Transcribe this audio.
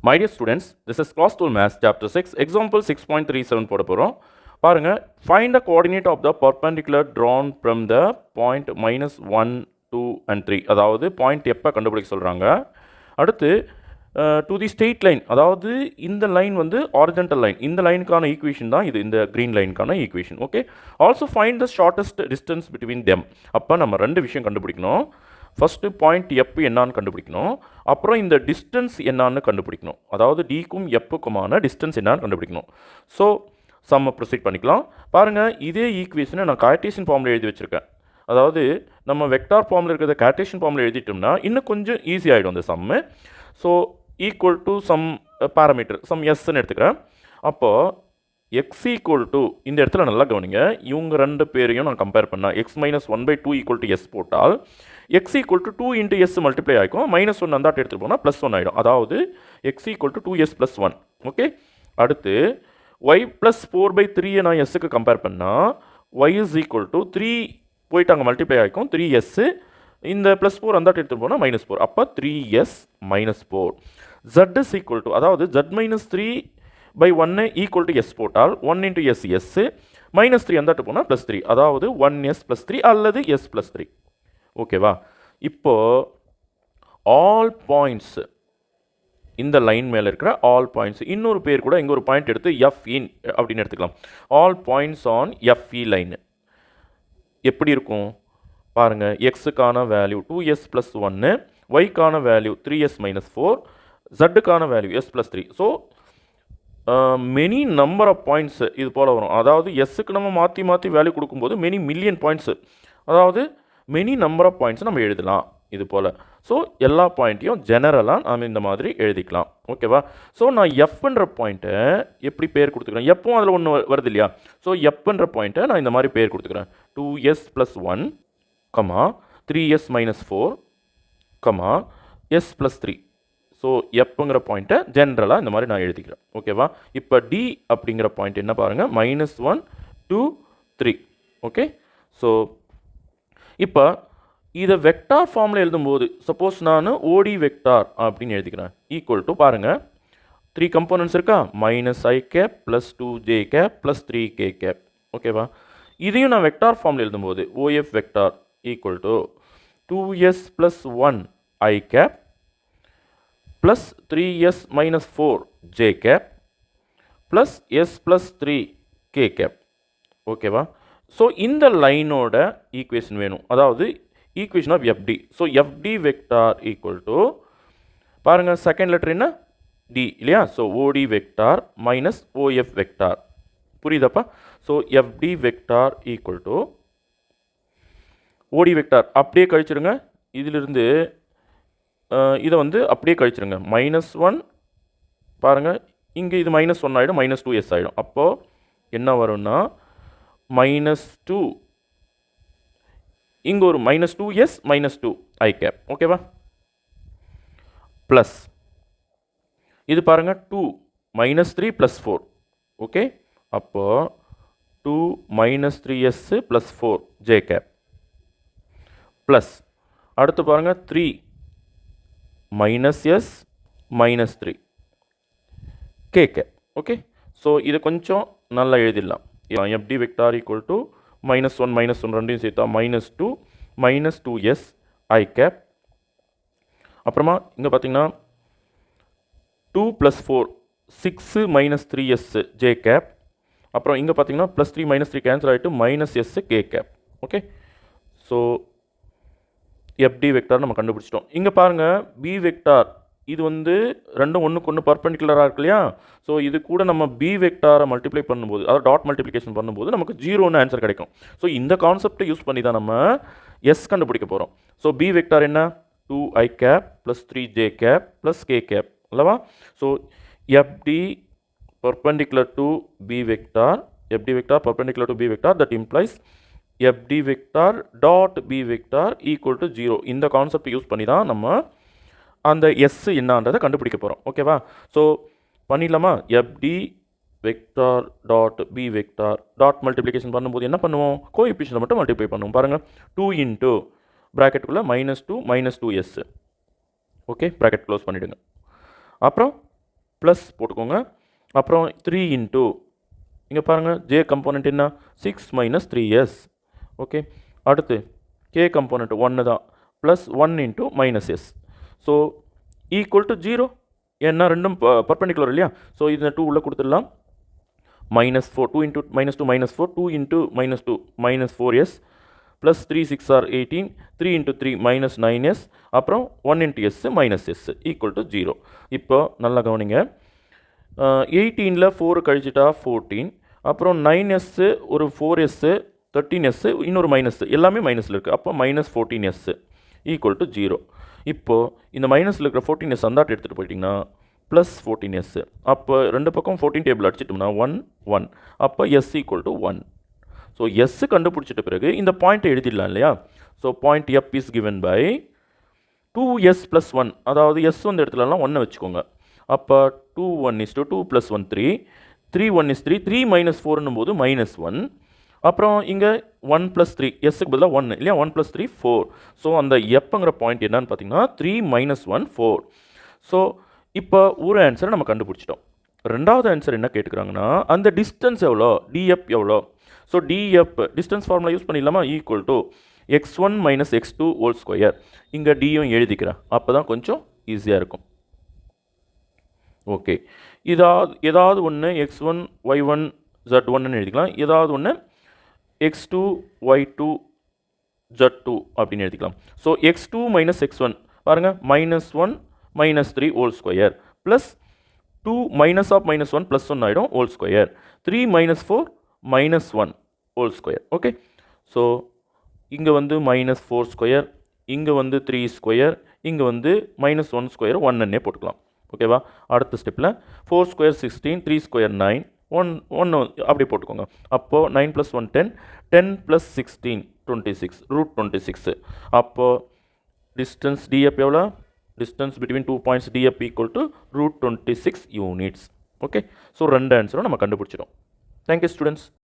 My dear students, this is Class 12 Maths Chapter 6, Example 6.37 போட போகிறோம். பாருங்க, find the coordinate of the perpendicular drawn from the point minus 1, 2 and 3. அதாவது point எப்போ கண்டுபிடிக்க சொல்கிறாங்க. அடுத்து டு தி ஸ்ட்ரெயிட் லைன், அதாவது இந்த லைன் வந்து ஹாரிஜான்டல் லைன், இந்த லைனுக்கான ஈக்குவேஷன் தான் இது, இந்த க்ரீன் லைனுக்கான equation. Okay, also find the shortest distance between them. அப்போ நம்ம ரெண்டு விஷயம் கண்டுபிடிக்கணும். ஃபஸ்ட்டு பாயிண்ட் எப்பு என்னான்னு கண்டுபிடிக்கணும், அப்புறம் இந்த டிஸ்டன்ஸ் என்னான்னு கண்டுபிடிக்கணும். அதாவது டிக்கும் எப்புக்குமான டிஸ்டன்ஸ் என்னான்னு கண்டுபிடிக்கணும். ஸோ சம்ம ப்ரொசீட் பண்ணிக்கலாம். பாருங்கள், இதே ஈக்குவேஷனை நான் கார்ட்டீசியன் ஃபார்மில் எழுதி வச்சுருக்கேன். அதாவது நம்ம வெக்டார் ஃபார்மில் இருக்கிறத கார்ட்டீசியன் ஃபார்மில் எழுதிட்டோம்னா இன்னும் கொஞ்சம் ஈஸி ஆகிடும் அந்த சம்மு. So equal to some parameter, some எஸ்ன்னு எடுத்துக்கிறேன். அப்போது எக்ஸ் ஈக்குவல் டு, இந்த இடத்துல நல்லா கவனிங்க, இவங்க ரெண்டு பேரையும் நான் கம்பேர் பண்ணால் x minus 1/2 equal to s போட்டால் x equal to 2 into s multiply ஆகிக்கும். -1 அந்தாட்டு எடுத்துகிட்டு போனால் +1 ஆகிடும். அதாவது x equal to 2s + 1. Okay, அடுத்து y + 4/3 நான் எஸ்ஸுக்கு கம்பேர் பண்ணால் y இஸ் ஈக்குவல் டு 3 போயிட்டு அங்கே மல்டிப்ளை ஆகிக்கும் 3s, இந்த +4 அந்தாட்டு எடுத்துகிட்டு போனால் -4. அப்போ 3s - 4. z is equal to, அதாவது z - 3/1 ஈக்குவல் டு எஸ் போட்டால் 1 இன்ட்டு எஸ் எஸ், -3 அந்தாட்டு போனால் +3, அதாவது 1s + 3 அல்லது s + 3. ஓகேவா? இப்போ ஆல் பாயிண்ட்ஸ், இந்த லைன் மேலே இருக்கிற ஆல் பாயிண்ட்ஸ், இன்னொரு பேர் கூட இங்கே ஒரு பாயிண்ட் எடுத்து FE அப்படின்னு எடுத்துக்கலாம். All points on FE line எப்படி இருக்கும் பாருங்கள். எக்ஸுக்கான வேல்யூ 2s + 1, ஒய்க்கான வேல்யூ 3s - 4, ஜட்டுக்கான value s + 3. So many number of points இது போல் வரும். அதாவது எஸ்ஸுக்கு நம்ம மாற்றி மாற்றி வேல்யூ கொடுக்கும்போது மெனி மில்லியன் பாயிண்ட்ஸு, அதாவது மெனி நம்பர் ஆஃப் பாயிண்ட்ஸ் நம்ம எழுதலாம் இது போல். ஸோ எல்லா பாயிண்ட்டையும் ஜெனரலாக நாம் இந்த மாதிரி எழுதிக்கலாம். ஓகேவா? ஸோ நான் எஃப்ன்ற பாயிண்ட்டை எப்படி பேர் கொடுத்துக்கிறேன், எப்பவும் அதில் ஒன்று வருது இல்லையா? ஸோ எஃப்ன்ற பாயிண்ட்டை நான் இந்த மாதிரி பேர் கொடுத்துக்கிறேன். 2s + 1, 3s - 4, s + 3. ஸோ எப்புங்கிற பாயிண்ட்டை ஜென்ரலாக இந்த மாதிரி நான் எழுதிக்கிறேன். ஓகேவா? இப்போ டி அப்படிங்கிற பாயிண்ட் என்ன பாருங்கள், -1, 2, 3. ஓகே, ஸோ இப்போ இதை வெக்டார் ஃபார்மில் எழுதும்போது சப்போஸ் நான் ஓடி வெக்டார் அப்படின்னு எழுதிக்கிறேன். ஈக்குவல் டு பாருங்கள், 3 கம்போனன்ட்ஸ் இருக்கா, -i + 2j + 3k. ஓகேவா? இதையும் நான் வெக்டார் ஃபார்மில் எழுதும்போது OF vector equal to 2s + 1i + 3s - 4j + s + 3k. ஓகேவா? ஸோ இந்த லைனோட ஈக்குவேஷன் வேணும், அதாவது equation of FD. So FD vector equal to பாருங்கள், செகண்ட் லெட்டர் என்ன, டி இல்லையா? So OD vector - OF vector. புரியுதாப்பா? So FD vector equal to OD vector அப்படியே கழிச்சிருங்க. இதிலிருந்து இதை வந்து அப்படியே கழிச்சிருங்க. -1 பாருங்கள், இங்கே இது -1 ஆகிடும், -2s ஆகிடும். அப்போது என்ன வரும்னா -2, இங்கே ஒரு -2s - 2i. ஓகேவா? ப்ளஸ் இது பாருங்கள் 2 -3 + 4. ஓகே, அப்போது 2 -3s + 4j ப்ளஸ் அடுத்து பாருங்கள் 3 -s - 3k. ஓகே, ஸோ இது கொஞ்சம் நல்லா எழுதிடலாம். FD வெக்டார் ஈக்குவல் டு -1 ரெண்டையும் சேர்த்தா -2 -2s i. அப்புறமா இங்கே பார்த்தீங்கன்னா 2 + 4 6 - 3s j. அப்புறம் இங்கே பார்த்தீங்கன்னா +3 -3 கேன்சல் ஆகிட்டு -s k. Okay, so FD vector நம்ம கண்டுபிடிச்சிட்டோம். இங்கே பாருங்கள், B வெக்டார் இது வந்து ரெண்டும் ஒன்றுக்கு ஒன்று பர்பெண்டிகுலராக இருக்கு இல்லையா? ஸோ இது கூட நம்ம B வெக்டாரை மல்டிப்ளை பண்ணும்போது, அதாவது டாட் மல்டிப்ளிகேஷன் பண்ணும்போது நமக்கு 0ன்னு ஆன்சர் கிடைக்கும். ஸோ இந்த கான்செப்டை யூஸ் பண்ணி தான் நம்ம S கண்டுபிடிக்க போகிறோம். ஸோ B வெக்டார் என்ன, 2i + 3j + k அல்லவா? So FD perpendicular to B vector, FD vector perpendicular to B vector, that implies FD vector dot B vector equal to 0. இந்த கான்செப்ட் யூஸ் பண்ணி தான் நம்ம அந்த எஸ் என்னன்றதை கண்டுபிடிக்க போகிறோம். ஓகேவா? ஸோ பண்ணிடலாமா? FD vector dot B vector dot multiplication பண்ணும்போது என்ன பண்ணுவோம், கோஎஃபிஷியன்ட் மட்டும் மல்டிப்ளை பண்ணுவோம். பாருங்கள், 2 இன்ட்டு ப்ராக்கெட்டுக்குள்ளே -2 -2s. ஓகே, ப்ராக்கெட் க்ளோஸ் பண்ணிவிடுங்க. அப்புறம் ப்ளஸ் போட்டுக்கோங்க. அப்புறம் 3 இன்ட்டு இங்கே பாருங்கள் ஜே கம்போனண்ட் என்ன 6 மைனஸ் 3s. ஓகே, அடுத்து கே கம்போனண்ட் 1 தான், plus 1 into minus S. So equal to 0, ஏன்னா ரெண்டும் பர்பெண்டிகுலர் இல்லையா. ஸோ இதில் 2 உள்ளே கொடுத்துடலாம். minus 4, 2 into minus 2 minus 4, 2 into minus 2 minus 4s, plus 3 6 are 18, 3 into 3 minus 9s, அப்புறம் 1 into s minus s equal to 0. இப்போ நல்லா கவனிங்க, 18ல் 4 கழிச்சிட்டா 14, அப்புறம் 9s ஒரு 4s 13s இன்னொரு மைனஸ், எல்லாமே மைனஸில் இருக்குது. அப்போ மைனஸ் 14s ஈக்குவல் டு 0. இப்போது இந்த மைனஸில் இருக்கிற 14s அந்தாட்டு எடுத்துகிட்டு போயிட்டிங்கன்னா ப்ளஸ் 14s. அப்போ ரெண்டு பக்கம் 14 டேபிள் அடிச்சிட்டோம்னா 1 1, அப்போ s equal to 1. So s கண்டுபிடிச்சிட்ட பிறகு இந்த பாயிண்ட்டை எழுதிடலாம் இல்லையா. So point f is given by 2s + 1, அதாவது எஸ் வந்து இடத்துலலாம் 1 வச்சுக்கோங்க. அப்போ 2 1 is to 2 + 1 3, 3 1 is 3, 3 minus 4 போது -1. அப்புறம் இங்கே 1 + 3, எஸ்ஸுக்கு பதிலாக 1 இல்லையா, 1 + 3 4. ஸோ அந்த எப்புங்கிற பாயிண்ட் என்னன்னு பார்த்தீங்கன்னா 3 - 1 4. ஸோ இப்போ ஒரு ஆன்சரை நம்ம கண்டுபிடிச்சிட்டோம். ரெண்டாவது ஆன்சர் என்ன கேட்டுக்கிறாங்கன்னா அந்த டிஸ்டன்ஸ் எவ்வளோ, டிஎஃப் எவ்வளோ. So DF distance formula use பண்ணிடலாமா, equal to x1 - x2 whole square. இங்கே டியும் எழுதிக்கிறேன், அப்போ தான் கொஞ்சம் ஈஸியாக இருக்கும். ஓகே, ஏதாவது ஒன்று x1 y1 z1ன்னு எழுதிக்கலாம், ஏதாவது ஒன்று x2 y2 z2 அப்படின்னு எழுதிக்கலாம். ஸோ x2 - x1 பாருங்கள், -1 - 3 whole square, plus 2 minus of -1 + 1 ஆகிடும் whole square, 3 - 4 -1 whole square. Okay, so இங்கே வந்து -4 ஸ்கொயர், இங்கே வந்து 3 ஸ்கொயர், இங்கே வந்து -1 ஸ்கொயர் 1ன்னே போட்டுக்கலாம். ஓகேவா, அடுத்த ஸ்டெப்பில் 4 ஸ்கொயர் 16, 3 ஸ்கொயர் 9, 1 அப்படி போட்டுக்கோங்க. அப்போது 9 + 1 10, 10 + 16 26, √26. அப்போது டிஸ்டன்ஸ் டிஎஃப் எவ்வளோ, distance between 2 points df equal to √26 units. Okay, so ரெண்டு ஆன்சரும் நம்ம கண்டுபிடிச்சிடும். Thank you students.